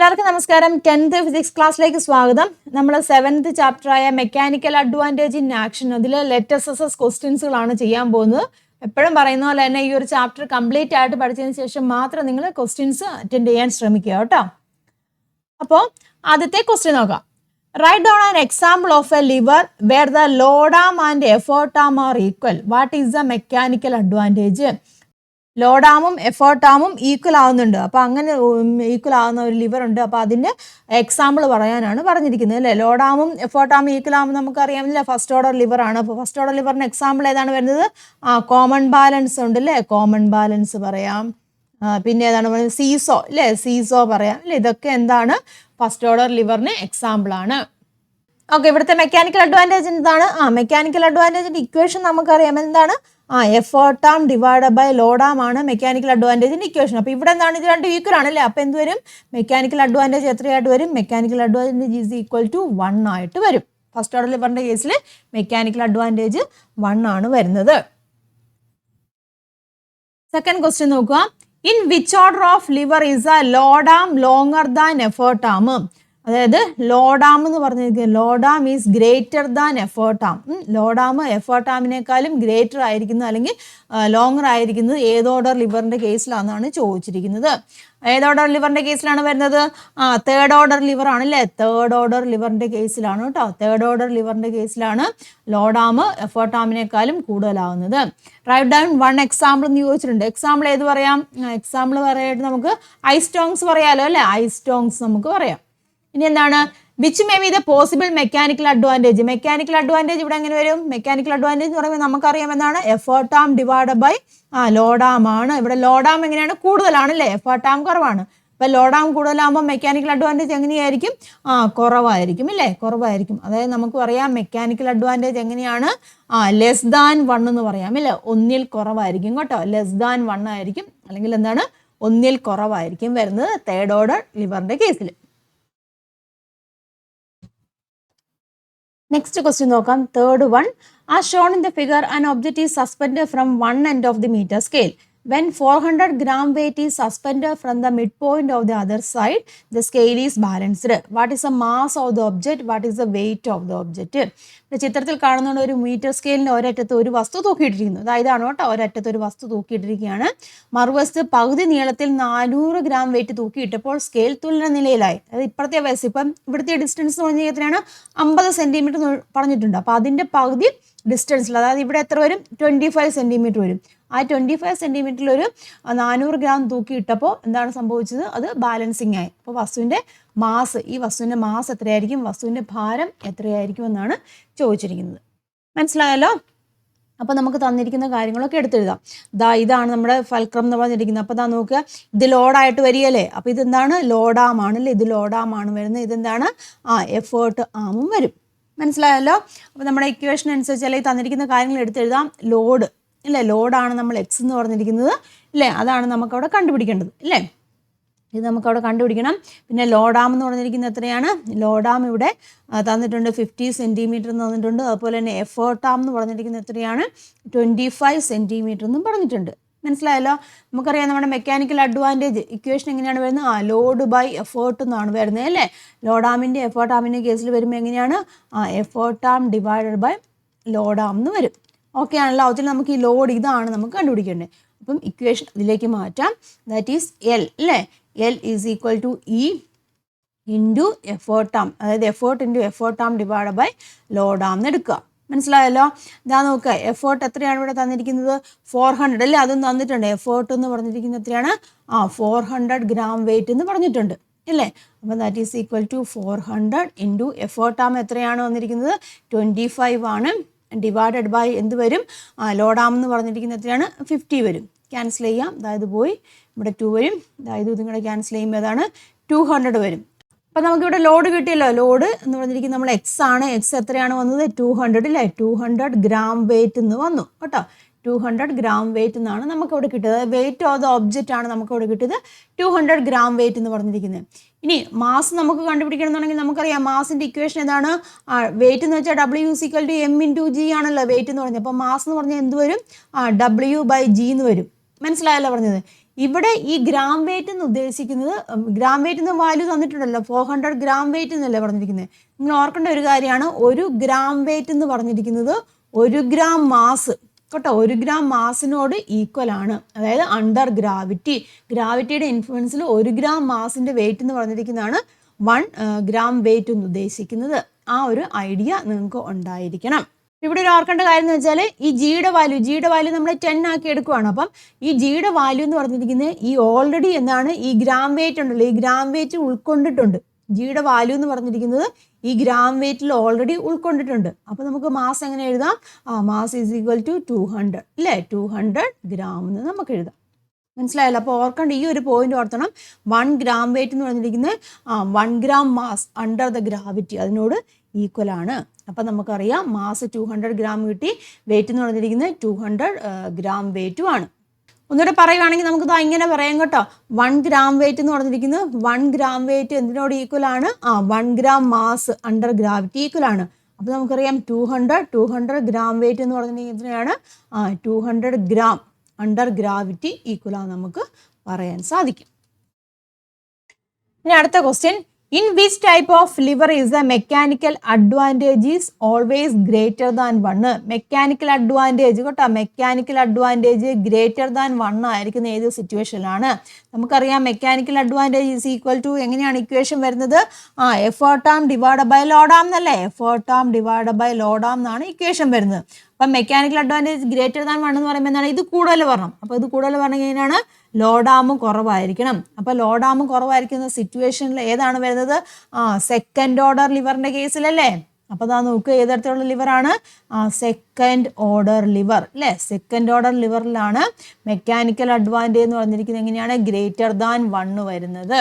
എല്ലാവർക്കും നമസ്കാരം. 10th physics ക്ലാസ്സിലേക്ക് സ്വാഗതം. നമ്മൾ 7th ചാപ്റ്ററായ മെക്കാനിക്കൽ അഡ്വാൻറ്റേജ് ഇൻ ആക്ഷൻ അതിൽ ലെറ്റസ് എസ് ക്വസ്റ്റ്യൻസുകളാണ് ചെയ്യാൻ പോകുന്നത്. എപ്പോഴും പറയുന്ന പോലെ തന്നെ ഈ ഒരു ചാപ്റ്റർ കംപ്ലീറ്റ് ആയിട്ട് പഠിച്ചതിന് ശേഷം മാത്രം നിങ്ങൾ ക്വസ്റ്റ്യൻസ് അറ്റൻഡ് ചെയ്യാൻ ശ്രമിക്കുക കേട്ടോ. അപ്പോൾ ആദ്യത്തെ ക്വസ്റ്റ്യൻ നോക്കാം. Write down an example of a lever where the load arm and effort arm are equal. What is the mechanical advantage? Load ആമും എഫേർട്ട് ആമും ഈക്വൽ ആവുന്നുണ്ട്. അപ്പോൾ അങ്ങനെ ഈക്വൽ ആവുന്ന ഒരു ലിവർ ഉണ്ട്. അപ്പോൾ അതിൻ്റെ എക്സാമ്പിൾ പറയാനാണ് പറഞ്ഞിരിക്കുന്നത് അല്ലേ. ലോഡ് ആമും എഫേർട്ട് ആമും ഈക്വൽ ആകുമ്പോൾ നമുക്കറിയാമില്ല ഫസ്റ്റ് ഓർഡർ ലിവർ ആണ്. അപ്പോൾ ഫസ്റ്റ് ഓർഡർ ലിവറിന് എക്സാമ്പിൾ ഏതാണ് വരുന്നത്? കോമൺ ബാലൻസ് ഉണ്ട് അല്ലേ, കോമൺ ബാലൻസ് പറയാം. പിന്നെ ഏതാണ് പറയുന്നത്? സീസോ അല്ലേ, സീസോ പറയാം അല്ലേ. ഇതൊക്കെ എന്താണ്? ഫസ്റ്റ് ഓർഡർ ലിവറിന് എക്സാമ്പിൾ ആണ്. ഓക്കെ, ഇവിടുത്തെ മെക്കാനിക്കൽ അഡ്വാൻറ്റേജ് എന്താണ്? മെക്കാനിക്കൽ അഡ്വാൻറ്റേജിൻ്റെ ഇക്വേഷൻ നമുക്കറിയാം എന്താണ്? Effort arm divide by load arm ആണ് മെക്കാനിക്കൽ അഡ്വാൻറ്റേജിൻ്റെ ഇക്വേഷൻ. അപ്പോൾ ഇവിടെ എന്താണ്? ഇത് രണ്ട് ഈക്വൽ ആണല്ലേ. അപ്പോൾ എന്ത് വരും? മെക്കാനിക്കൽ അഡ്വാൻറ്റേജ് എത്രയായിട്ട് വരും? Mechanical advantage is equal to 1 ആയിട്ട് വരും. ഫസ്റ്റ് ഓർഡർ ലിവറിൻ്റെ കേസിൽ മെക്കാനിക്കൽ അഡ്വാൻറ്റേജ് 1 ആണ് വരുന്നത്. സെക്കൻഡ് ക്വസ്റ്റ്യൻ നോക്കുക. In which order of lever is a load arm longer than effort arm? അതായത് ലോഡ് ആം എന്ന് പറഞ്ഞിരിക്കുന്നത് load arm is greater than effort arm. Load arm effort ആമിനേക്കാളും greater ആയിരിക്കുന്നത് അല്ലെങ്കിൽ ലോങ്ങർ ആയിരിക്കുന്നത് ഏത് ഓർഡർ ലിവറിൻ്റെ കേസിലാണെന്നാണ് ചോദിച്ചിരിക്കുന്നത്. ഏത് ഓർഡർ ലിവറിൻ്റെ കേസിലാണ് വരുന്നത്? തേർഡ് ഓർഡർ ലിവർ ആണല്ലേ. തേർഡ് ഓർഡർ ലിവറിൻ്റെ കേസിലാണ് കേട്ടോ. തേർഡ് ഓർഡർ ലിവറിൻ്റെ കേസിലാണ് ലോഡ് ആം എഫേർട്ട് ആമിനേക്കാളും കൂടുതലാവുന്നത്. റൈറ്റ് ഡൗൺ 1 എക്സാമ്പിൾ എന്ന് ചോദിച്ചിട്ടുണ്ട്. എക്സാമ്പിൾ ഏത് പറയാം? എക്സാമ്പിൾ പറയാനായിട്ട് നമുക്ക് ഐസ്റ്റോങ്സ് പറയാമല്ലോ അല്ലേ. ഐസ്റ്റോങ്സ് നമുക്ക് പറയാം. ഇനി എന്താണ്? Which may be the possible mechanical advantage. Mechanical advantage ഇവിടെ എങ്ങനെ വരും? മെക്കാനിക്കൽ അഡ്വാൻറ്റേജ് എന്ന് പറയുമ്പോൾ നമുക്കറിയാം എന്താണ്? Effort arm divide by load arm ആണ്. ഇവിടെ ലോഡ് ആം എങ്ങനെയാണ്? കൂടുതലാണല്ലേ, എഫേർട്ട് ആം കുറവാണ്. അപ്പോൾ ലോഡ് ആം കൂടുതലാകുമ്പോൾ മെക്കാനിക്കൽ അഡ്വാൻറ്റേജ് എങ്ങനെയായിരിക്കും? കുറവായിരിക്കും അല്ലേ, കുറവായിരിക്കും. അതായത് നമുക്ക് പറയാം മെക്കാനിക്കൽ അഡ്വാൻറ്റേജ് എങ്ങനെയാണ്? ലെസ് ദാൻ 1 എന്ന് പറയാം അല്ലേ. 1ൽ കുറവായിരിക്കും കേട്ടോ. ലെസ് ദാൻ 1 ആയിരിക്കും, അല്ലെങ്കിൽ എന്താണ്? 1ൽ കുറവായിരിക്കും വരുന്നത് തേർഡ് ഓർഡർ ലിവറിൻ്റെ കേസിൽ. നെക്സ്റ്റ് ക്വസ്റ്റ്യൻ നോക്കാം. Third one. As shown in the figure, an object is suspended from one end of the meter scale. When 400 gram weight is suspended from the midpoint of the other side, the scale is balanced. What is the mass of the object? What is the weight of the object? ചിത്രത്തിൽ കാണുന്ന ഒരു metre സ്കെയിലിൻ്റെ ഒരറ്റത്ത് ഒരു വസ്തു തൂക്കിയിട്ടിരിക്കുന്നു. അതായത് കേട്ടോ, ഒരറ്റത്ത് ഒരു വസ്തു തൂക്കിയിട്ടിരിക്കുകയാണ്. മറുവശത്ത് പകുതി നീളത്തിൽ 400 ഗ്രാം വെയിറ്റ് തൂക്കിയിട്ടപ്പോൾ സ്കെയിൽ തുലന നിലയിലായി. അതായത് ഇപ്പോഴത്തെ വയസ്സ് ഇപ്പം ഇവിടുത്തെ ഡിസ്റ്റൻസ് എന്ന് പറഞ്ഞാൽ എത്രയാണ്? 50 സെൻറ്റിമീറ്റർ പറഞ്ഞിട്ടുണ്ട്. അപ്പോൾ അതിൻ്റെ പകുതി ഡിസ്റ്റൻസിൽ, അതായത് ഇവിടെ എത്ര വരും? 25 സെൻറ്റിമീറ്റർ വരും. ആ 25 സെൻറ്റിമീറ്ററിൽ ഒരു 400 ഗ്രാം തൂക്കിയിട്ടപ്പോൾ എന്താണ് സംഭവിച്ചത്? അത് ബാലൻസിങ് ആയി. അപ്പോൾ വസ്തുവിൻ്റെ മാസ്, ഈ വസ്തുവിൻ്റെ മാസ് എത്രയായിരിക്കും? വസ്തുവിൻ്റെ ഭാരം എത്രയായിരിക്കും എന്നാണ് ചോദിച്ചിരിക്കുന്നത്. മനസ്സിലായല്ലോ? അപ്പോൾ നമുക്ക് തന്നിരിക്കുന്ന കാര്യങ്ങളൊക്കെ എടുത്തെഴുതാം. ഇതാണ് നമ്മുടെ ഫൽക്രം എന്ന് പറഞ്ഞിരിക്കുന്നത്. അപ്പോൾ നോക്കുക, ഇത് ലോഡായിട്ട് വരികയല്ലേ. അപ്പോൾ ഇതെന്താണ്? ലോഡ് ആം ആണല്ലേ. ഇത് ലോഡ് ആം ആണ് വരുന്നത്. ഇതെന്താണ്? എഫേർട്ട് ആമും വരും. മനസ്സിലായല്ലോ? അപ്പോൾ നമ്മുടെ ഇക്വേഷൻ അനുസരിച്ച് അല്ലെങ്കിൽ തന്നിരിക്കുന്ന കാര്യങ്ങൾ എടുത്തെഴുതാം. ലോഡ് ഇല്ലേ, ലോഡാണ് നമ്മൾ എക്സ് എന്ന് പറഞ്ഞിരിക്കുന്നത് ഇല്ലേ, അതാണ് നമുക്കവിടെ കണ്ടുപിടിക്കേണ്ടത് ഇല്ലേ. ഇത് നമുക്കവിടെ കണ്ടുപിടിക്കണം. പിന്നെ ലോഡാം എന്ന് പറഞ്ഞിരിക്കുന്നത് എത്രയാണ്? ലോഡാം ഇവിടെ തന്നിട്ടുണ്ട് 50 സെൻറ്റിമീറ്റർ എന്ന് തന്നിട്ടുണ്ട്. അതുപോലെ തന്നെ എഫേർട്ടാം എന്ന് പറഞ്ഞിരിക്കുന്നത് എത്രയാണ്? 25 സെൻറ്റിമീറ്റർ എന്നും പറഞ്ഞിട്ടുണ്ട്. മനസ്സിലായല്ലോ? നമുക്കറിയാം നമ്മുടെ മെക്കാനിക്കൽ അഡ്വാൻറ്റേജ് ഇക്വേഷൻ എങ്ങനെയാണ് വരുന്നത്? ലോഡ് ബൈ എഫേർട്ട് എന്നാണ് വരുന്നത് അല്ലേ. ലോഡാമിൻ്റെ എഫേർട്ടാമിൻ്റെ കേസിൽ വരുമ്പോൾ എങ്ങനെയാണ്? എഫേർട്ടാം ഡിവൈഡഡ് ബൈ ലോഡാം എന്ന് വരും. ഓക്കെ ആണല്ലോ? അതിൽ നമുക്ക് ഈ ലോഡ് ഇതാണ് നമുക്ക് കണ്ടുപിടിക്കേണ്ടത്. അപ്പം ഇക്വേഷൻ ഇതിലേക്ക് മാറ്റാം. ദാറ്റ് ഈസ് എൽ അല്ലേ. L is equal to E into effort arm, അതായത് effort into effort arm divide by load arm എന്ന് എടുക്കുക. മനസ്സിലായല്ലോ? ഇതാ നോക്കുക, എഫേർട്ട് എത്രയാണ് ഇവിടെ തന്നിരിക്കുന്നത്? 400 അല്ലേ. അതും തന്നിട്ടുണ്ട്. എഫേർട്ട് എന്ന് പറഞ്ഞിരിക്കുന്നത് എത്രയാണ്? 400 ഗ്രാം വെയിറ്റ് എന്ന് പറഞ്ഞിട്ടുണ്ട് അല്ലേ. അപ്പോൾ that is equal to 400 into effort arm എത്രയാണ് വന്നിരിക്കുന്നത്? 25 ആണ്. ഡിവൈഡഡ് ബൈ എന്ത് വരും? ലോഡാം എന്ന് പറഞ്ഞിരിക്കുന്നത് എത്രയാണ്? 50 വരും. ക്യാൻസൽ ചെയ്യാം. അതായത് പോയി ഇവിടെ 2 വരും. അതായത് ഇതും കൂടെ ക്യാൻസൽ ചെയ്യുമ്പോൾ ഏതാണ്? 200 വരും. അപ്പോൾ നമുക്കിവിടെ ലോഡ് കിട്ടിയല്ലോ. ലോഡ് എന്ന് പറഞ്ഞിരിക്കുന്നത് നമ്മൾ എക്സ് ആണ്. എക്സ് എത്രയാണ് വന്നത്? 200 അല്ലേ. 200 ഗ്രാം വെയിറ്റ് എന്ന് വന്നു കേട്ടോ. 200 ഗ്രാം വെയിറ്റ് എന്നാണ് നമുക്കിവിടെ കിട്ടിയത്. വെയിറ്റ് ഓഫ് ദ ഒബ്ജക്റ്റ് ആണ് നമുക്കിവിടെ കിട്ടിയത് 200 ഗ്രാം വെയിറ്റ് എന്ന് പറഞ്ഞിരിക്കുന്നത്. ഇനി മാസ് നമുക്ക് കണ്ടുപിടിക്കണം എന്നുണ്ടെങ്കിൽ നമുക്കറിയാം മാസിൻ്റെ ഇക്വേഷൻ ഏതാണ്? വെയിറ്റ് എന്ന് വെച്ചാൽ W=m×g ആണല്ലോ വെയിറ്റ് എന്ന് പറഞ്ഞത്. അപ്പോൾ മാസ് എന്ന് പറഞ്ഞാൽ എന്ത് വരും? W/g എന്ന് വരും. മനസ്സിലായല്ലോ പറഞ്ഞത്? ഇവിടെ ഈ ഗ്രാം വെയിറ്റ് എന്ന് ഉദ്ദേശിക്കുന്നത് ഗ്രാം വെയിറ്റ് എന്ന് വാല്യൂ തന്നിട്ടുണ്ടല്ലോ 400 ഗ്രാം വെയിറ്റ് എന്നല്ലേ പറഞ്ഞിരിക്കുന്നത്. നിങ്ങൾ ഓർക്കേണ്ട ഒരു കാര്യമാണ്, 1 ഗ്രാം വെയിറ്റ് എന്ന് പറഞ്ഞിരിക്കുന്നത് 1 ഗ്രാം മാസ് കേട്ടോ, 1 ഗ്രാം മാസിനോട് ഈക്വൽ ആണ്. അതായത് അണ്ടർ ഗ്രാവിറ്റിയുടെ ഇൻഫ്ലുവൻസിൽ 1 ഗ്രാം മാസിന്റെ വെയിറ്റ് എന്ന് പറഞ്ഞിരിക്കുന്നതാണ് 1 ഗ്രാം വെയിറ്റ് എന്ന് ഉദ്ദേശിക്കുന്നത്. ആ ഒരു ഐഡിയ നിങ്ങൾക്ക് ഉണ്ടായിരിക്കണം. ഇവിടെ ഒരു ഓർക്കേണ്ട കാര്യം എന്ന് വെച്ചാൽ ഈ ജിയുടെ വാല്യൂ നമ്മൾ 10 ആക്കി എടുക്കുകയാണ്. അപ്പം ഈ ജിയുടെ വാല്യൂ എന്ന് പറഞ്ഞിരിക്കുന്നത് ഈ ഓൾറെഡി എന്താണ്, ഈ ഗ്രാം വെയിറ്റ് ഉണ്ടല്ലോ, ഈ ഗ്രാം വെയിറ്റ് ഉൾക്കൊണ്ടിട്ടുണ്ട്. ജിയുടെ വാല്യൂ എന്ന് പറഞ്ഞിരിക്കുന്നത് ഈ ഗ്രാം വെയിറ്റിൽ ഓൾറെഡി ഉൾക്കൊണ്ടിട്ടുണ്ട്. അപ്പോൾ നമുക്ക് മാസ് എങ്ങനെ എഴുതാം? മാസ് ഈസ് ഈക്വൽ ടു 200 അല്ലേ, 200 ഗ്രാം എന്ന് നമുക്ക് എഴുതാം. മനസ്സിലായല്ലോ? അപ്പോൾ ഓർക്കേണ്ട ഈ ഒരു പോയിന്റ് ഓർത്തണം. 1 ഗ്രാം വെയിറ്റ് എന്ന് പറഞ്ഞിരിക്കുന്നത് 1 gram mass under the gravity അതിനോട് ഈക്വൽ ആണ്. അപ്പം നമുക്കറിയാം മാസ് 200 ഗ്രാം കിട്ടി, വെയിറ്റ് എന്ന് പറഞ്ഞിരിക്കുന്നത് 200 ഗ്രാം വെയിറ്റും ആണ്. ഒന്നുകൂടെ പറയുവാണെങ്കിൽ നമുക്കിത് ഇങ്ങനെ പറയാം കേട്ടോ. 1 ഗ്രാം വെയിറ്റ് എന്ന് പറഞ്ഞിരിക്കുന്നത് 1 ഗ്രാം വെയിറ്റ് എന്തിനോട് ഈക്വൽ ആണ്? 1 gram mass under gravity equal ആണ്. അപ്പോൾ നമുക്കറിയാം 200 ഗ്രാം വെയിറ്റ് എന്ന് പറഞ്ഞിരിക്കുന്നതിനാണ് 200 ഗ്രാം അണ്ടർ ഗ്രാവിറ്റി ഈക്വൽ ആണ് നമുക്ക് പറയാൻ സാധിക്കും. ഇനി അടുത്ത question, in which type of liver is the mechanical advantage is always greater than 1? Mechanical advantage കേട്ടോ, മെക്കാനിക്കൽ അഡ്വാൻറ്റേജ് ഗ്രേറ്റർ ദാൻ 1 ആയിരിക്കുന്ന ഏത് സിറ്റുവേഷനിലാണ്? നമുക്കറിയാം mechanical advantage is equal to എങ്ങനെയാണ് ഇക്വേഷൻ വരുന്നത്? Effort arm divide by load arm എന്നല്ലേ, effort arm divide by load arm എന്നാണ് equation വരുന്നത്. അപ്പം മെക്കാനിക്കൽ അഡ്വാൻറ്റേജ് ഗ്രേറ്റർ ദാൻ 1 എന്ന് പറയുമ്പോൾ എന്താണ്? ഇത് കൂടുതൽ വരണം. അപ്പോൾ ഇത് കൂടുതൽ വരണമെങ്കിൽ എങ്ങനെയാണ്? ലോഡാമ് കുറവായിരിക്കണം. അപ്പോൾ ലോഡാമ് കുറവായിരിക്കുന്ന സിറ്റുവേഷനിൽ ഏതാണ് വരുന്നത്? സെക്കൻഡ് ഓർഡർ ലിവറിന്റെ കേസിലല്ലേ. അപ്പോൾ അതാ നോക്കുക ഏത് തരത്തിലുള്ള ലിവറാണ്? സെക്കൻഡ് ഓർഡർ ലിവർ അല്ലേ. സെക്കൻഡ് ഓർഡർ ലിവറിലാണ് മെക്കാനിക്കൽ അഡ്വാൻറ്റേജ് എന്ന് പറഞ്ഞിരിക്കുന്നത് എങ്ങനെയാണ്? ഗ്രേറ്റർ ദാൻ 1 വരുന്നത്.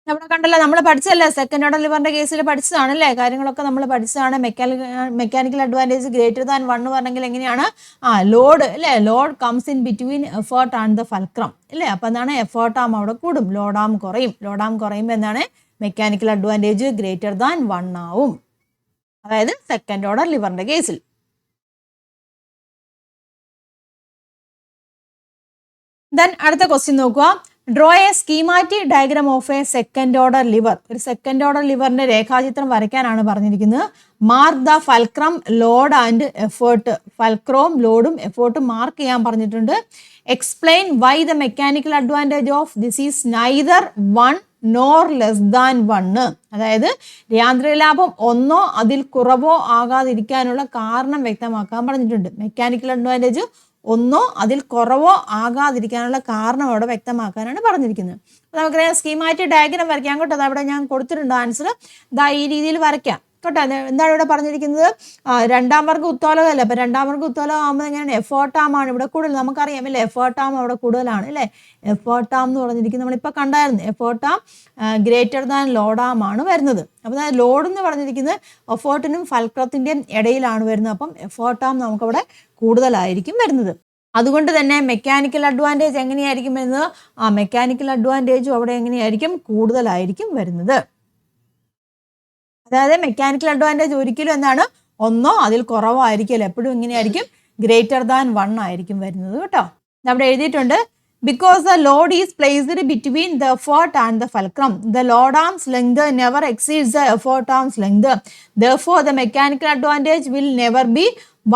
നമ്മൾ കണ്ടല്ലോ, നമ്മൾ പഠിച്ചല്ലേ, സെക്കൻഡ് ഓർഡർ ലിവറിന്റെ കേസിൽ പഠിച്ചതാണ് അല്ലേ, കാര്യങ്ങളൊക്കെ നമ്മൾ പഠിച്ചതാണ്. മെക്കാനിക്കൽ അഡ്വാൻറ്റേജ് ഗ്രേറ്റർ ദാൻ 1 പറഞ്ഞെങ്കിൽ എങ്ങനെയാണ്? ലോഡ് അല്ലേ, load comes in between effort and the fulcrum അല്ലേ. അപ്പം എന്താണ്? എഫേർട്ട് ആം അവിടെ കൂടും, ലോഡാം കുറയും. ലോഡാം കുറയുമ്പോൾ എന്താണ്? മെക്കാനിക്കൽ അഡ്വാൻറ്റേജ് ഗ്രേറ്റർ ദാൻ 1 ആവും, അതായത് സെക്കൻഡ് ഓർഡർ ലിവറിന്റെ കേസിൽ. ദെൻ അടുത്ത ക്വസ്റ്റ്യൻ നോക്കുക. Draw a schematic diagram of a second order lever. ഒരു സെക്കൻഡ് ഓർഡർ ലിവറിന്റെ രേഖാചിത്രം വരയ്ക്കാനാണ് പറഞ്ഞിരിക്കുന്നത്. Mark the fulcrum load and effort. ഫൽക്രവും ലോഡും എഫേർട്ടും മാർക്ക് ചെയ്യാൻ പറഞ്ഞിട്ടുണ്ട്. Explain why the mechanical advantage of this is neither 1 nor less than 1. അതായത് യാന്ത്രിക ലാഭം 1 അതിൽ കുറവോ ആകാതിരിക്കാനുള്ള കാരണം വ്യക്തമാക്കാൻ പറഞ്ഞിട്ടുണ്ട്. മെക്കാനിക്കൽ അഡ്വാൻറ്റേജ് 1 അതിൽ കുറവോ ആകാതിരിക്കാനുള്ള കാരണം അവിടെ വ്യക്തമാക്കാനാണ് പറഞ്ഞിരിക്കുന്നത്. അപ്പോൾ നമുക്കറിയാം സ്കീമാറ്റിക് ഡയഗ്രാം വരയ്ക്കാം കേട്ടോ. അതവിടെ ഞാൻ കൊടുത്തിട്ടുണ്ട് ആൻസർ. ഇതാ ഈ രീതിയിൽ വരയ്ക്കാം കേട്ടോ. എന്താണ് ഇവിടെ പറഞ്ഞിരിക്കുന്നത്? 2ാം വർഗ്ഗ ഉത്തോലകമല്ലേ. അപ്പോൾ 2ാം വർഗ്ഗ ഉത്തോലകം ആകുമ്പോൾ എങ്ങനെയാണ്? എഫേർട്ടാമാണ് ഇവിടെ കൂടുതൽ. നമുക്കറിയാം അല്ലേ, എഫേർട്ടാം അവിടെ കൂടുതലാണ് അല്ലേ. എഫേർട്ടാം എന്ന് പറഞ്ഞിരിക്കുന്നത് നമ്മളിപ്പോൾ കണ്ടായിരുന്നു. എഫേർട്ടാം ഗ്രേറ്റർ ദാൻ ലോഡാം ആണ് വരുന്നത്. അപ്പോൾ ലോഡ് എന്ന് പറഞ്ഞിരിക്കുന്നത് എഫേർട്ടിനും ഫൽക്രത്തിൻ്റെയും ഇടയിലാണ് വരുന്നത്. അപ്പം എഫേർട്ടാം നമുക്കവിടെ കൂടുതലായിരിക്കും വരുന്നത്. അതുകൊണ്ട് തന്നെ മെക്കാനിക്കൽ അഡ്വാൻറ്റേജ് എങ്ങനെയായിരിക്കും വരുന്നത്? മെക്കാനിക്കൽ അഡ്വാൻറ്റേജും അവിടെ എങ്ങനെയായിരിക്കും? കൂടുതലായിരിക്കും വരുന്നത്. അതായത് മെക്കാനിക്കൽ അഡ്വാൻറ്റേജ് ഒരിക്കലും എന്താണ്? 1 അതിൽ കുറവായിരിക്കും. എപ്പോഴും എങ്ങനെയായിരിക്കും? ഗ്രേറ്റർ ദാൻ 1 ആയിരിക്കും വരുന്നത് കേട്ടോ. അവിടെ എഴുതിയിട്ടുണ്ട്, because the Lord is placed between the effort and the fulcrum, the load arm's length never exceeds the effort arm's length, therefore the mechanical advantage will never be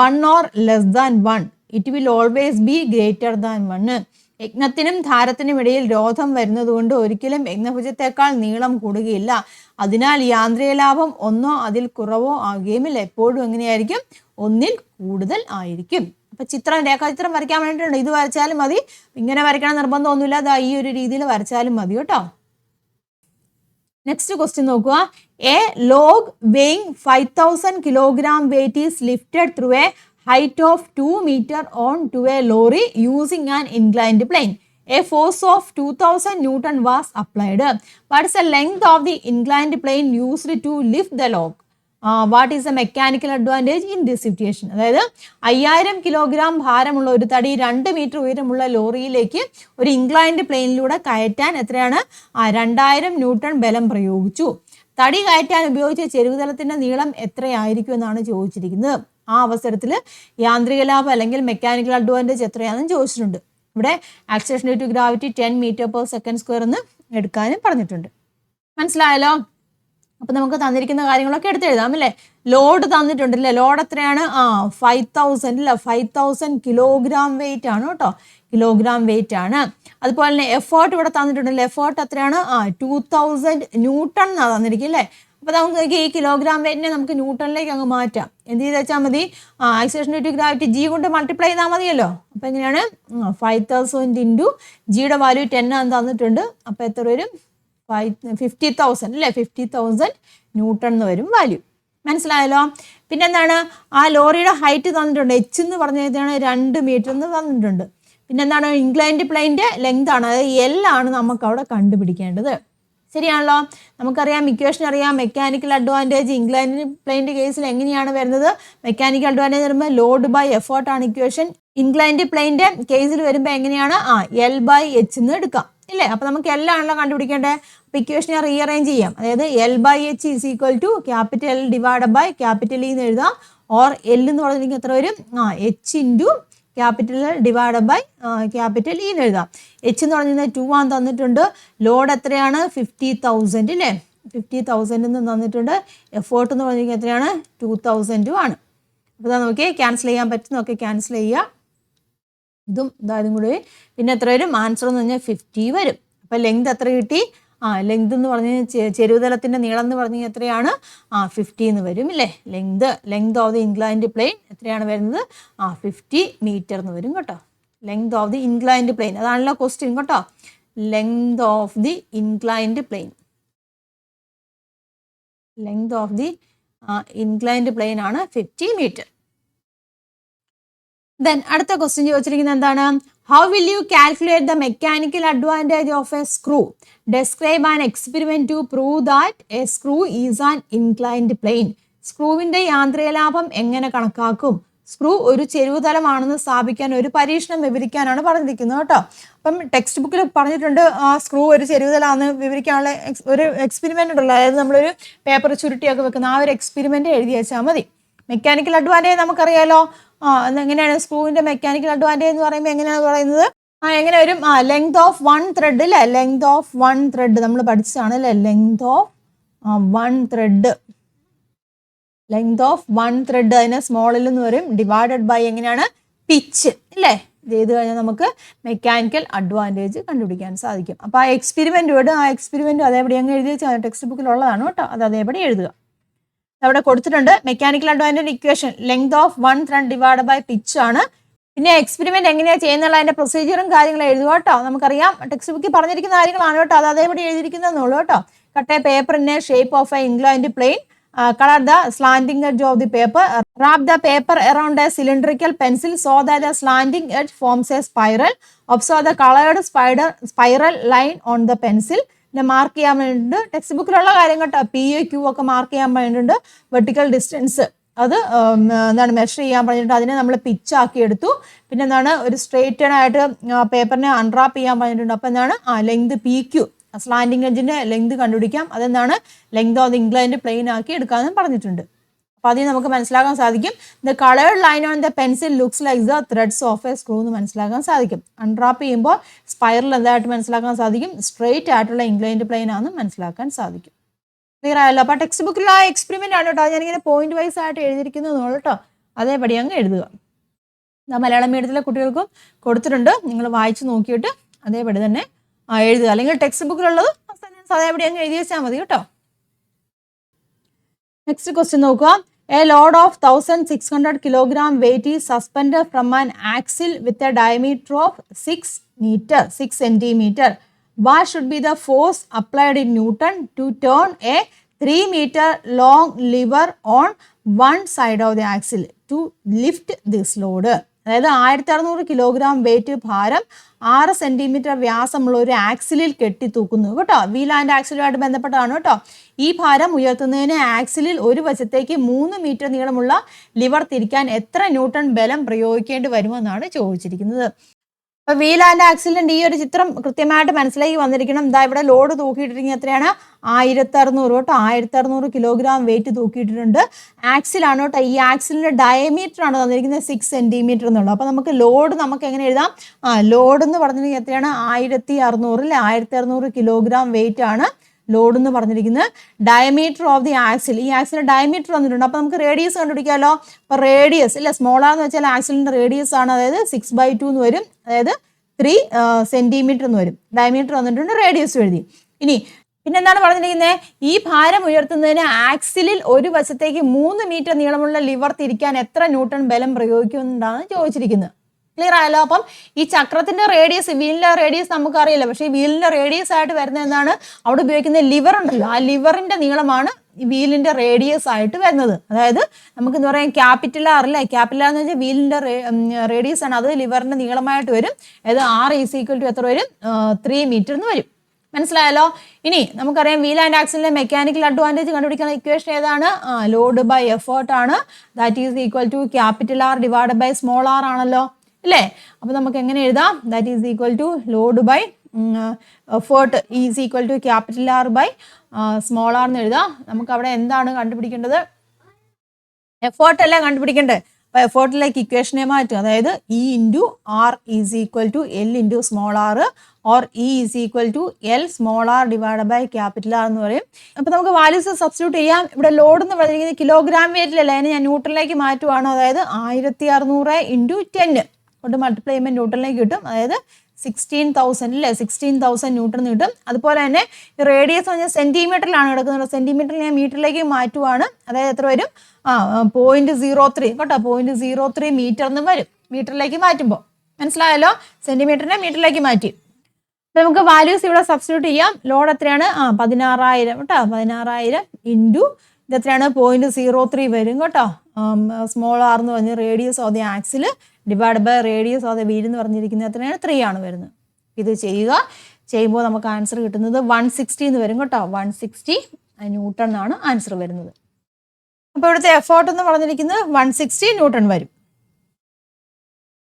1 or less than 1. It will always be greater than 1. യജ്ഞത്തിനും ധാരത്തിനും ഇടയിൽ രോധം വരുന്നത് കൊണ്ട് ഒരിക്കലും യജ്ഞഭുജത്തേക്കാൾ നീളം കൂടുകയില്ല. അതിനാൽ യാന്ത്രിക ലാഭം 1 അതിൽ കുറവോ ആകുകയുമില്ല. എപ്പോഴും എങ്ങനെയായിരിക്കും? 1ൽ കൂടുതൽ ആയിരിക്കും. അപ്പം രേഖാചിത്രം വരയ്ക്കാൻ വേണ്ടിയിട്ടുണ്ട്. ഇത് വരച്ചാലും മതി, ഇങ്ങനെ വരയ്ക്കണം നിർബന്ധമൊന്നുമില്ല. അത് ഈ ഒരു രീതിയിൽ വരച്ചാലും മതി കേട്ടോ. നെക്സ്റ്റ് ക്വസ്റ്റ്യൻ നോക്കുക. A log weighing 5000 kilogram wait is lifted through A height of 2 meters onto a lorry using an inclined plane. A force of 2000 Newton was applied. What is the length of the inclined plane used to lift the log? What is the mechanical advantage in this situation? അതായത് 5000 kilogram ഭാരമുള്ള ഒരു തടി 2 metre ഉയരമുള്ള ലോറിയിലേക്ക് ഒരു inclined പ്ലെയിനിലൂടെ കയറ്റാൻ എത്രയാണ്? 2000 newton ബലം പ്രയോഗിച്ചു. തടി കയറ്റാൻ ഉപയോഗിച്ച ചെരുവുതലത്തിന്റെ നീളം എത്രയായിരിക്കും എന്നാണ് ചോദിച്ചിരിക്കുന്നത്. ആ അവസരത്തിൽ യാന്ത്രിക ലാഭം അല്ലെങ്കിൽ മെക്കാനിക്കൽ അഡ്വാൻറ്റേജ് എത്രയാണെന്ന് ചോദിച്ചിട്ടുണ്ട്. ഇവിടെ acceleration due to gravity 10 metre per second square എന്ന് എടുക്കാനും പറഞ്ഞിട്ടുണ്ട്. മനസ്സിലായല്ലോ? അപ്പം നമുക്ക് തന്നിരിക്കുന്ന കാര്യങ്ങളൊക്കെ എടുത്തെഴുതാം അല്ലേ? ലോഡ് തന്നിട്ടുണ്ട് അല്ലേ? ലോഡ് എത്രയാണ്? 5000 അല്ലേ? 5000 കിലോഗ്രാം വെയിറ്റ് ആണ് കേട്ടോ, കിലോഗ്രാം വെയിറ്റ് ആണ്. അതുപോലെ തന്നെ എഫേർട്ട് ഇവിടെ തന്നിട്ടുണ്ടല്ലോ. എഫേർട്ട് എത്രയാണ്? 2000 ന്യൂട്ടൺ എന്നാണ് തന്നിരിക്കും അല്ലേ? അപ്പോൾ നമുക്ക് ഈ കിലോഗ്രാം വെയിറ്റിനെ നമുക്ക് ന്യൂട്ടണിലേക്ക് അങ്ങ് മാറ്റാം. എന്ത് ചെയ്ത് വെച്ചാൽ മതി? Acceleration due to gravity G കൊണ്ട് മൾട്ടിപ്ലൈ ചെയ്താൽ മതിയല്ലോ. അപ്പോൾ എങ്ങനെയാണ്? 5000 ഇൻറ്റു ജിയുടെ വാല്യൂ 10 ആണ് തന്നിട്ടുണ്ട്. അപ്പോൾ എത്ര വരും? 50,000 അല്ലേ? 50,000 ന്യൂട്ടൺ എന്ന് വരും വാല്യൂ. മനസ്സിലായല്ലോ? പിന്നെന്താണ്? ആ ലോറിയുടെ ഹൈറ്റ് തന്നിട്ടുണ്ട്. എച്ച് എന്ന് പറഞ്ഞതാണ് 2 മീറ്റർ എന്ന് തന്നിട്ടുണ്ട്. പിന്നെന്താണ്? ഇൻക്ലൈൻഡ് പ്ലെയിൻ്റെ ലെങ്ത് ആണ്, അതായത് എൽ ആണ് നമുക്ക് അവിടെ കണ്ടുപിടിക്കേണ്ടത്. ശരിയാണല്ലോ? നമുക്കറിയാം, ഇക്വേഷൻ അറിയാം. മെക്കാനിക്കൽ അഡ്വാൻറ്റേജ് ഇൻക്ലൈൻഡ് പ്ലെയിൻ്റെ കേസിൽ എങ്ങനെയാണ് വരുന്നത്? മെക്കാനിക്കൽ അഡ്വാൻറ്റേജ് വരുമ്പോൾ ലോഡ് ബൈ എഫേർട്ട് ആണ് ഇക്വേഷൻ. ഇൻക്ലൈൻഡ് പ്ലെയിൻ്റെ കേസിൽ വരുമ്പോൾ എങ്ങനെയാണ്? എൽ ബൈ എച്ച് എന്ന് എടുക്കാം ഇല്ലേ? അപ്പോൾ നമുക്ക് എൽ ആണല്ലോ കണ്ടുപിടിക്കേണ്ടത്. അപ്പോൾ ഇക്വേഷനെ റീഅറേഞ്ച് ചെയ്യാം. അതായത് L by H is equal to capital L divide by capital E എന്ന് എഴുതാം. ഓർ എൽ എന്ന് പറഞ്ഞിരിക്കും എത്ര വരും? H into capital L divide by capital E എന്ന് എഴുതാം. എച്ച് എന്ന് പറഞ്ഞാൽ 2 ആണ് തന്നിട്ടുണ്ട്. ലോഡ് എത്രയാണ്? 50,000 അല്ലേ? 50,000 എന്ന് തന്നിട്ടുണ്ട്. എഫേർട്ട് എന്ന് പറഞ്ഞിരിക്കുന്നത് എത്രയാണ്? 2000 ആണ്. അപ്പോൾ ഇതാ നോക്കിയേ, ക്യാൻസൽ ചെയ്യാൻ പറ്റും. നോക്കി ക്യാൻസൽ ചെയ്യുക. ഇതും ഇതും കൂടി. പിന്നെ എത്ര വരും? ആൻസർ എന്ന് പറഞ്ഞാൽ 50 വരും. അപ്പോൾ ലെങ്ത് എത്ര കിട്ടി? ലെങ്ത് എന്ന് പറഞ്ഞ് ചെരുവുതലത്തിൻ്റെ നീളം എന്ന് പറഞ്ഞാൽ എത്രയാണ്? 50 എന്ന് വരും ഇല്ലേ? Length of the inclined plane എത്രയാണ് വരുന്നത്? 50 മീറ്റർ എന്ന് വരും കേട്ടോ. Length of the inclined plane, അതാണല്ലോ ക്വസ്റ്റ്യൻ കേട്ടോ. Length of the inclined plane, length of the inclined plane ആണ് 50 മീറ്റർ. ദെൻ അടുത്ത ക്വസ്റ്റ്യൻ ചോദിച്ചിരിക്കുന്നത് എന്താണ്? How will you calculate the mechanical advantage of a screw? Describe an experiment to prove that a screw is an inclined plane. സ്ക്രൂവിന്റെ യാന്ത്രിക ലാഭം എങ്ങനെ കണക്കാക്കും? Screw ഒരു ചെരുവുതലമാണെന്ന് സ്ഥാപിക്കാൻ ഒരു പരീക്ഷണം വിവരിക്കാനാണ് പറഞ്ഞിരിക്കുന്നത് കേട്ടോ. അപ്പം ടെക്സ്റ്റ് ബുക്കിൽ പറഞ്ഞിട്ടുണ്ട് സ്ക്രൂ ഒരു ചെരുവുതലാണെന്ന് വിവരിക്കാനുള്ള ഒരു എക്സ്പെരിമെന്റ് ഉണ്ടല്ലോ. അതായത് നമ്മളൊരു പേപ്പർ ചുരുട്ടിയൊക്കെ വെക്കുന്ന ആ ഒരു എക്സ്പെരിമെന്റ് എഴുതി വെച്ചാൽ മതി. മെക്കാനിക്കൽ അഡ്വാൻറ്റേജ് നമുക്കറിയാലോ. എങ്ങനെയാണ് സ്ക്രൂവിന്റെ മെക്കാനിക്കൽ അഡ്വാൻറ്റേജ് എന്ന് പറയുമ്പോൾ എങ്ങനെയാണ് പറയുന്നത്? എങ്ങനെ വരും? ലെങ്ത് ഓഫ് 1 ത്രെഡ് അല്ലേ? ലെങ്ത് ഓഫ് 1 ത്രെഡ് നമ്മൾ പഠിച്ചതാണ് അല്ലേ? Length of 1 thread, length of 1 thread അതിനെ സ്മോളിൽ നിന്ന് വരും. ഡിവൈഡഡ് ബൈ എങ്ങനെയാണ്? പിച്ച് അല്ലേ? ഇത് ചെയ്ത് കഴിഞ്ഞാൽ നമുക്ക് മെക്കാനിക്കൽ അഡ്വാൻറ്റേജ് കണ്ടുപിടിക്കാൻ സാധിക്കും. അപ്പോൾ ആ എക്സ്പെരിമെന്റ് അതേപടി അങ്ങ് എഴുതി വെച്ചാൽ ടെക്സ്റ്റ് ബുക്കിലുള്ളതാണ് കേട്ടോ. അത് അതേപടി എഴുതുക. അവിടെ കൊടുത്തിട്ടുണ്ട് mechanical advantage equation length of 1 thread divide by pitch ആണ്. പിന്നെ എക്സ്പെരിമെന്റ് എങ്ങനെയാണ് ചെയ്യുന്നുള്ള അതിന്റെ പ്രൊസീജിയറും കാര്യങ്ങളും എഴുതുക കേട്ടോ. നമുക്കറിയാം ടെക്സ്റ്റ് ബുക്കിൽ പറഞ്ഞിരിക്കുന്ന കാര്യങ്ങളാണ് കേട്ടോ. അത് അതേപടി എഴുതിയിരിക്കുന്നതെന്നുള്ളൂ കേട്ടോ. Cut A paper in A shape of A inclined plane. Color the slanting edge of the paper. Wrap the paper around a cylindrical pencil so that the slanting edge forms a spiral. Observe the colored spiral line on the pencil. പിന്നെ mark ചെയ്യാൻ വേണ്ടിയിട്ട് text ബുക്കിലുള്ള കാര്യം കേട്ടോ. PQ ഒക്കെ mark ചെയ്യാൻ വേണ്ടിയിട്ടുണ്ട്. Vertical distance അത് എന്താണ് measure ചെയ്യാൻ പറഞ്ഞിട്ട് അതിനെ നമ്മൾ പിച്ചാക്കി എടുത്തു. പിന്നെ എന്താണ് ഒരു സ്ട്രെയിറ്റ് ആയിട്ട് പേപ്പറിനെ അൺറാപ്പ് ചെയ്യാൻ പറഞ്ഞിട്ടുണ്ട്. അപ്പോൾ എന്താണ് ലെങ്ത് PQ, സ്ലാൻഡിങ് എഡ്ജിന്റെ ലെങ്ത് കണ്ടുപിടിക്കാം. അതെന്താണ് length of the inclined plane ആക്കി എടുക്കാമെന്ന് പറഞ്ഞിട്ടുണ്ട്. അപ്പോൾ അതിന് നമുക്ക് മനസ്സിലാക്കാൻ സാധിക്കും the coloured line on the pencil looks like the threads of a screw എന്ന് മനസ്സിലാക്കാൻ സാധിക്കും. അൺറാപ്പ് ചെയ്യുമ്പോൾ സ്പൈറൽ എന്തായിട്ട് മനസ്സിലാക്കാൻ സാധിക്കും? സ്ട്രെയിറ്റ് ആയിട്ടുള്ള ഇൻക്ലൈൻഡ് പ്ലെയിൻ ആണെന്ന് മനസ്സിലാക്കാൻ സാധിക്കും. ക്ലിയർ ആയല്ലോ? അപ്പോൾ ടെക്സ്റ്റ് ബുക്കിൽ ആ എക്സ്പെരിമെന്റ് ആണ് കേട്ടോ. ഞാനിങ്ങനെ പോയിന്റ് വൈസ് ആയിട്ട് എഴുതിയിരിക്കുന്നത് കേട്ടോ. അതേപടി അങ്ങ് എഴുതുക. മലയാളം മീഡിയത്തിലെ കുട്ടികൾക്കും കൊടുത്തിട്ടുണ്ട്. നിങ്ങൾ വായിച്ച് നോക്കിയിട്ട് അതേപടി തന്നെ എഴുതുക. അല്ലെങ്കിൽ ടെക്സ്റ്റ് ബുക്കിലുള്ളത് അതേപടി അങ്ങ് എഴുതി വെച്ചാൽ മതി കേട്ടോ. നെക്സ്റ്റ് ക്വസ്റ്റ്യൻ നോക്കുക. A load of 1600 kilogram weight is suspended from an axle with a diameter of 6 centimeter. What should be the force applied in Newton to turn a 3 meter long lever on one side of the axle to lift this load? അതായത് 1600 kilogram wait ഭാരം 6 centimetre വ്യാസമുള്ള ഒരു ആക്സിലിൽ കെട്ടി തൂക്കുന്നു കേട്ടോ. Wheel and ആക്സിലുമായിട്ട് ബന്ധപ്പെട്ടാണ് കേട്ടോ. ഈ ഭാരം ഉയർത്തുന്നതിന് ആക്സിലിൽ ഒരു വശത്തേക്ക് 3 മീറ്റർ നീളമുള്ള ലിവർ തിരിക്കാൻ എത്ര ന്യൂട്ടൺ ബലം പ്രയോഗിക്കേണ്ടി വരുമെന്നാണ് ചോദിച്ചിരിക്കുന്നത്. അപ്പോൾ വീൽ ആൻഡ് ആക്സിലിൻ്റെ ഈ ഒരു ചിത്രം കൃത്യമായിട്ട് മനസ്സിലേക്ക് വന്നിരിക്കണം. ഇതാ ഇവിടെ ലോഡ് തൂക്കിയിട്ടിരിക്കുന്നത് എത്രയാണ്? 1600 കേട്ടോ. 1600 കിലോഗ്രാം വെയിറ്റ് തൂക്കിയിട്ടിട്ടുണ്ട്. ആക്സിലാണ് കേട്ടോ. ഈ ആക്സിലിൻ്റെ ഡയമീറ്റർ ആണ് തന്നിരിക്കുന്നത് 6 സെൻറ്റിമീറ്റർ എന്നുള്ളത്. അപ്പോൾ നമുക്ക് ലോഡ് നമുക്ക് എങ്ങനെ എഴുതാം? ലോഡ് എന്ന് പറഞ്ഞിരിക്കുന്നത് എത്രയാണ്? 1600 അല്ലേ? 1600 കിലോഗ്രാം വെയിറ്റ് ആണ് ലോഡ് എന്ന് പറഞ്ഞിരിക്കുന്നത്. ഡയമീറ്റർ ഓഫ് ദി ആക്സിൽ, ഈ ആക്സിലിൻ്റെ ഡയമീറ്റർ വന്നിട്ടുണ്ട്. അപ്പോൾ നമുക്ക് റേഡിയസ് കണ്ടുപിടിക്കാമല്ലോ. അപ്പോൾ റേഡിയസ് ഇല്ല, സ്മോളാർ എന്ന് വെച്ചാൽ ആക്സിലിൻ്റെ റേഡിയസ് ആണ്, അതായത് 6/2 എന്ന് വരും, അതായത് 3 സെൻറ്റിമീറ്റർ എന്ന് വരും. ഡയമീറ്റർ വന്നിട്ടുണ്ട്, റേഡിയസ് എഴുതി. ഇനി പിന്നെ എന്താണ് പറഞ്ഞിരിക്കുന്നത്? ഈ ഭാരം ഉയർത്തുന്നതിന് ആക്സിലിൽ ഒരു വശത്തേക്ക് 3 മീറ്റർ നീളമുള്ള ലിവർ തിരിക്കാൻ എത്ര ന്യൂട്ടൺ ബലം പ്രയോഗിക്കുമെന്നാണ് ചോദിച്ചിരിക്കുന്നത്. ക്ലിയർ ആയല്ലോ. അപ്പം ഈ ചക്രത്തിന്റെ റേഡിയസ്, വീലിന്റെ റേഡിയസ് നമുക്കറിയില്ല, പക്ഷേ ഈ വീലിന്റെ റേഡിയസ് ആയിട്ട് വരുന്നത് എന്താണ്? അവിടെ ഉപയോഗിക്കുന്ന ലിവർ ഉണ്ടല്ലോ, ആ ലിവറിന്റെ നീളമാണ് ഈ വീലിന്റെ റേഡിയസ് ആയിട്ട് വരുന്നത്. അതായത് നമുക്ക് എന്താ പറയാം, ക്യാപിറ്റൽ ആർ അല്ലേ? ക്യാപിറ്റൽ ആർ എന്ന് വെച്ചാൽ വീലിന്റെ റേഡിയസ് ആണ്, അത് ലിവറിന്റെ നീളമായിട്ട് വരും. അതായത് R = എത്ര വരും? 3 മീറ്റർ എന്ന് വരും. മനസ്സിലായല്ലോ. ഇനി നമുക്കറിയാം വീൽ ആൻഡ് ആക്സിലിന്റെ മെക്കാനിക്കൽ അഡ്വാൻറ്റേജ് കണ്ടുപിടിക്കുന്ന ഇക്വേഷൻ ഏതാണ്? ലോഡ് ബൈ എഫേർട്ട് ആണ്. That is equal to capital R divide by small r ആണല്ലോ അല്ലേ? അപ്പോൾ നമുക്ക് എങ്ങനെ എഴുതാം? That is equal to load by effort is equal to capital R by small r എന്ന് എഴുതാം. നമുക്ക് അവിടെ എന്താണ് കണ്ടുപിടിക്കേണ്ടത്? എഫേർട്ട് അല്ലേ കണ്ടുപിടിക്കേണ്ടത്. അപ്പോൾ എഫേർട്ടിലേക്ക് ഇക്വേഷനെ മാറ്റും. അതായത് E × R is equal to L × small r or E is equal to L small r divide by capital R എന്ന് പറയും. അപ്പോൾ നമുക്ക് വാല്യൂസ് സബ്സ്റ്റിറ്റ്യൂട്ട് ചെയ്യാം. ഇവിടെ ലോഡ് എന്ന് പറഞ്ഞിരിക്കുന്നത് കിലോഗ്രാം വെയിറ്റിലല്ല, അതിന് ഞാൻ ന്യൂട്ടണിലേക്ക് മാറ്റുവാണ്. അതായത് 1600 × 10 കൊണ്ട് മൾട്ടിപ്ലൈ ചെയ്യുമ്പോൾ ന്യൂട്ടണിലേക്ക് കിട്ടും. അതായത് 16,000 അല്ലേ? 16,000 ന്യൂട്ടൺ കിട്ടും. അതുപോലെ തന്നെ റേഡിയസ് പറഞ്ഞാൽ സെൻറ്റിമീറ്ററിലാണ് കിടക്കുന്നത്. സെൻറ്റിമീറ്ററിൽ ഞാൻ മീറ്ററിലേക്ക് മാറ്റുവാണ്. അതായത് എത്ര വരും? 0.03 കേട്ടോ. 0.03 മീറ്റർ എന്ന് വരും മീറ്ററിലേക്ക് മാറ്റുമ്പോൾ. മനസ്സിലായല്ലോ? സെൻറ്റിമീറ്ററിനെ മീറ്ററിലേക്ക് മാറ്റി. അപ്പോൾ നമുക്ക് വാല്യൂസ് ഇവിടെ സബ്സ്റ്റിറ്റ്യൂട്ട് ചെയ്യാം. ലോഡ് എത്രയാണ്? 16,000 കേട്ടോ. 16,000 ഇൻറ്റു ഇതെത്രയാണ്? 0.03 വരും കേട്ടോ. സ്മോൾ r എന്ന് പറഞ്ഞ് radius of the axle divide by radius of the wheel എന്ന് പറഞ്ഞിരിക്കുന്നത് എത്രയാണ്? 3 ആണ് വരുന്നത്. ഇത് ചെയ്യുമ്പോൾ നമുക്ക് ആൻസർ കിട്ടുന്നത് 160 എന്ന് വരും കേട്ടോ. 160 ന്യൂട്ടൺ ആണ് ആൻസർ വരുന്നത്. അപ്പോൾ ഇവിടുത്തെ എഫേർട്ട് എന്ന് പറഞ്ഞിരിക്കുന്നത് 160 ന്യൂട്ടൺ വരും.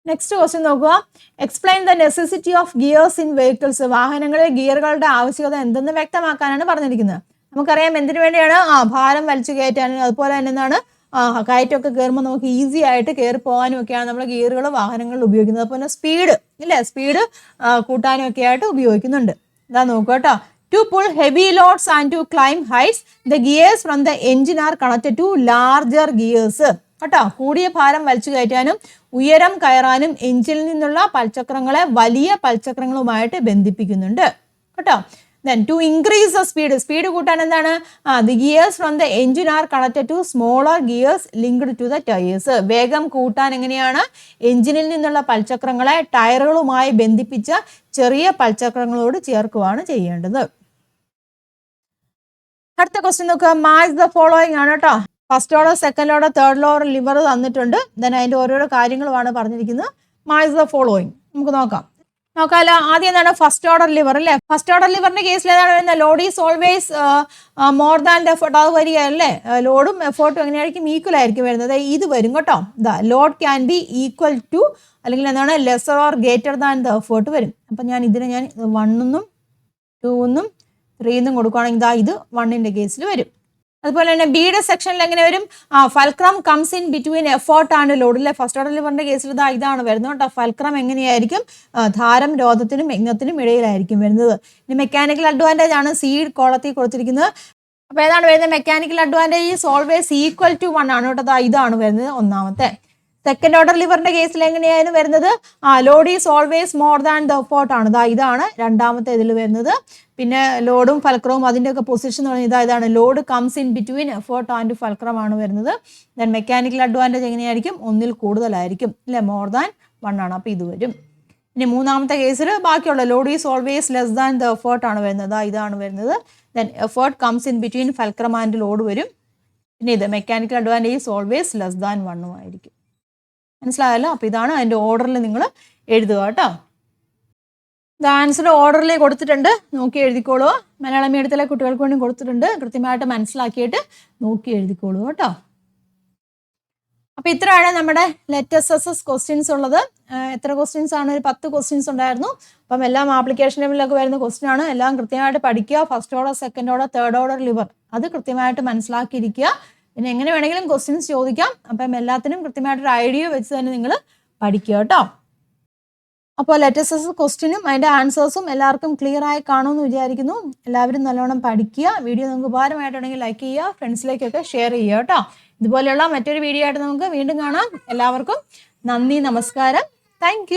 നെക്സ്റ്റ് ക്വസ്റ്റ്യൻ നോക്കുക. Explain the necessity of gears in vehicles. വാഹനങ്ങളിൽ ഗിയറുകളുടെ ആവശ്യകത എന്തെന്ന് വ്യക്തമാക്കാനാണ് പറഞ്ഞിരിക്കുന്നത്. നമുക്കറിയാം എന്തിനു വേണ്ടിയാണ്? ഭാരം വലിച്ചു കയറ്റാനും അതുപോലെ തന്നെ എന്താണ് കയറ്റമൊക്കെ കയറുമ്പോൾ നമുക്ക് ഈസി ആയിട്ട് കയറി പോകാനും ഒക്കെയാണ് നമ്മൾ ഗിയറുകൾ വാഹനങ്ങളിൽ ഉപയോഗിക്കുന്നത്. അതുപോലെ സ്പീഡ് ഇല്ലേ? സ്പീഡ് കൂട്ടാനും ഒക്കെ ആയിട്ട് ഉപയോഗിക്കുന്നുണ്ട്. ഇതാ നോക്കുക കേട്ടോ. To pull heavy loads and to climb heights, the gears from the engine are connected to larger gears. കേട്ടോ. കൂടിയ ഭാരം വലിച്ചു കയറ്റാനും ഉയരം കയറാനും എഞ്ചിനിൽ നിന്നുള്ള പൽചക്രങ്ങളെ വലിയ പൽചക്രങ്ങളുമായിട്ട് ബന്ധിപ്പിക്കുന്നുണ്ട് കേട്ടോ. Then to increase the speed, speed കൂട്ടാൻ എന്താണ്? The gears from the engine are connected to smaller gears linked to the tires. വേഗം കൂട്ടാൻ എങ്ങനെയാണ്? എഞ്ചിനിൽ നിന്നുള്ള പൽചക്രങ്ങളെ ടയറുകളുമായി ബന്ധിപ്പിച്ച ചെറിയ പൽചക്രങ്ങളോട് ചേർക്കുകയാണ് ചെയ്യേണ്ടത്. അടുത്ത ക്വസ്റ്റ്യൻ നോക്കുക. മാച്ച് ദ ഫോളോയിങ് ആണ് കേട്ടോ. First order, second order, third order liver തന്നിട്ടുണ്ട്. ദെൻ അതിൻ്റെ ഓരോരോ കാര്യങ്ങളുമാണ് പറഞ്ഞിരിക്കുന്നത്. മാച്ച് ദ ഫോളോയിങ് നമുക്ക് നോക്കാമല്ലോ. ആദ്യം എന്താണ്? ഫസ്റ്റ് ഓർഡർ ലിവർ അല്ലേ? ഫസ്റ്റ് ഓർഡർ ലിവറിന്റെ കേസിൽ ഏതാണ് വരുന്നത്? Lord is always more than the effort. അത് വരിക അല്ലേ? ലോഡും എഫേർട്ടും എങ്ങനെയായിരിക്കും? ഈക്വൽ ആയിരിക്കും വരുന്നത്. ഇത് വരും കേട്ടോ. Load can be equal to അല്ലെങ്കിൽ എന്താണ്? Lesser or greater than the effort വരും. അപ്പം ഞാൻ 1 2 3 കൊടുക്കുകയാണെങ്കിൽ ഇത് 1ന്റെ കേസിൽ വരും. അതുപോലെ തന്നെ ബിയുടെ സെക്ഷനിൽ എങ്ങനെ വരും? Fulcrum comes in between effort and ലോഡിലെ ഫസ്റ്റ് ഓർഡർ ലിവറിന്റെ കേസിൽ ഇതാണ് വരുന്നത് കേട്ടോ. ഫൽക്രം എങ്ങനെയായിരിക്കും? ധാരം, രോധത്തിനും യജ്ഞത്തിനും ഇടയിലായിരിക്കും വരുന്നത്. ഇനി മെക്കാനിക്കൽ അഡ്വാൻറ്റേജ് ആണ് സീഡ് കോളത്തിൽ കൊടുത്തിരിക്കുന്നത്. അപ്പോൾ ഏതാണ് വരുന്നത്? Mechanical advantage is always equal to 1 ആണ് കേട്ടോ. ഇതാണ് വരുന്നത് ഒന്നാമത്തെ. സെക്കൻഡ് ഓർഡർ ലിവറിന്റെ കേസിൽ എങ്ങനെയായിരുന്നു വരുന്നത്? Lord is always more than the effort ആണ്. ഇതാണ് രണ്ടാമത്തെ ഇതിൽ വരുന്നത്. പിന്നെ ലോഡും ഫൽക്രവും അതിൻ്റെയൊക്കെ പൊസിഷൻ എന്ന് പറഞ്ഞാൽ ഇതാണ്. Load comes in between effort and fulcrum ആണ് വരുന്നത്. ദെൻ മെക്കാനിക്കൽ അഡ്വാൻറ്റേജ് എങ്ങനെയായിരിക്കും? 1ൽ കൂടുതലായിരിക്കും അല്ലേ? മോർ ദാൻ 1 ആണ്. അപ്പോൾ ഇത് വരും. ഇനി മൂന്നാമത്തെ കേസിൽ ബാക്കിയുള്ള Lord is always less than the effort ആണ് വരുന്നത്. ഇതാണ് വരുന്നത്. Then effort comes in between fulcrum and load വരും. പിന്നെ ഇത് mechanical advantage is always less than 1 ആയിരിക്കും. മനസ്സിലായല്ലോ? അപ്പോൾ ഇതാണ് അതിൻ്റെ ഓർഡറിൽ നിങ്ങൾ എഴുതുക കേട്ടോ. ഇത് ആൻസർ ഓർഡറിൽ കൊടുത്തിട്ടുണ്ട്, നോക്കി എഴുതിക്കോളൂ. മലയാളം മീഡിയത്തിലെ കുട്ടികൾക്ക് വേണ്ടി കൊടുത്തിട്ടുണ്ട്. കൃത്യമായിട്ട് മനസ്സിലാക്കിയിട്ട് നോക്കി എഴുതിക്കോളൂ കേട്ടോ. അപ്പോൾ ഇത്രയാണ് നമ്മുടെ ലെറ്റ് എസ് ക്വസ്റ്റ്യൻസ് ഉള്ളത്. എത്ര ക്വസ്റ്റ്യൻസ് ആണ്? ഒരു 10 ക്വസ്റ്റ്യൻസ് ഉണ്ടായിരുന്നു. അപ്പം എല്ലാം ആപ്ലിക്കേഷൻ ലെവലിലൊക്കെ വരുന്ന ക്വസ്റ്റ്യൻ ആണ്. എല്ലാം കൃത്യമായിട്ട് പഠിക്കുക. First order, second order, third order liver അത് കൃത്യമായിട്ട് മനസ്സിലാക്കിയിരിക്കുക. പിന്നെ എങ്ങനെ വേണമെങ്കിലും ക്വസ്റ്റ്യൻസ് ചോദിക്കാം. അപ്പം എല്ലാത്തിനും കൃത്യമായിട്ടൊരു ഐഡിയ വെച്ച് തന്നെ നിങ്ങൾ പഠിക്കുക കേട്ടോ. അപ്പോൾ ലെറ്റ് എസ് ക്വസ്റ്റ്യനും അതിൻ്റെ ആൻസേഴ്സും എല്ലാവർക്കും ക്ലിയർ ആയി കാണുമെന്ന് വിചാരിക്കുന്നു. എല്ലാവരും നല്ലോണം പഠിക്കുക. വീഡിയോ നിങ്ങൾക്ക് ഉപകാരമായിട്ടുണ്ടെങ്കിൽ ലൈക്ക് ചെയ്യുക, ഫ്രണ്ട്സിലേക്കൊക്കെ ഷെയർ ചെയ്യുക കേട്ടോ. ഇതുപോലെയുള്ള മറ്റൊരു വീഡിയോ ആയിട്ട് നമുക്ക് വീണ്ടും കാണാം. എല്ലാവർക്കും നന്ദി, നമസ്കാരം. താങ്ക്